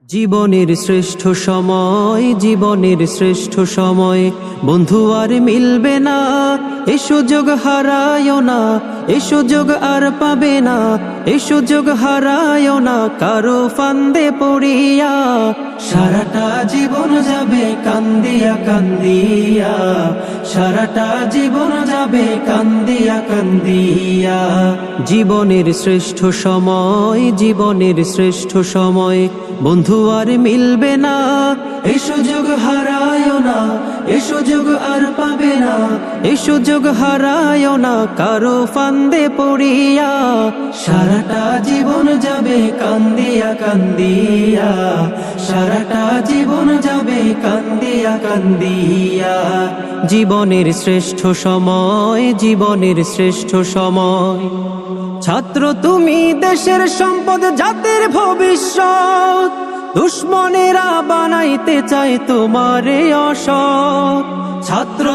জীবনের শ্রেষ্ঠ সময়, জীবনের শ্রেষ্ঠ সময় বন্ধু আর মিলবে না। এ সুযোগ হারায়ও না, এ সুযোগ আর পাবে না, এ সুযোগ হারায়ও না কারো ফান্দে পড়িয়া। সারাটা জীবন যাবে কান্দিয়া কান্দিয়া, সারাটা জীবন যাবে কান্দিয়া কান্দিয়া। জীবনের শ্রেষ্ঠ সময়, জীবনের শ্রেষ্ঠ সময় বন্ধু আর মিলবে না। এ সুযোগ হারায়ও না, এ সুযোগ আর পাবে না, এ সুযোগ হারায়ও না কারো ফান্দে পড়িয়া। সারাটা জীবন যাবে কান্দিয়া কান্দিয়া, সারাটা জীবন যাবে কান্দিয়া কান্দিয়া। জীবনের শ্রেষ্ঠ সময়, জীবনের শ্রেষ্ঠ সময়। ছাত্র তুমি দেশের সম্পদ, জাতির ভবিষ্যৎ। দুশ্মনেরা বানাইতে চায় তোমারে অসৎ। ছাত্র